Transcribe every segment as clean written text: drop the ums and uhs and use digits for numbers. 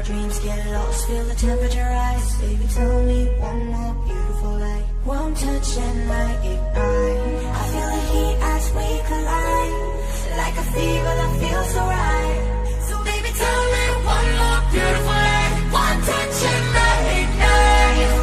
dreams get lost, feel the temperature rise. Baby, tell me one more beautiful lie. One touch and I ignite. I feel the heat as we collide, like a fever that feels so right. So baby, tell me one more beautiful lie. One touch and I ignite.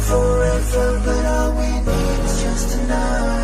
Forever, but all we need is just enough.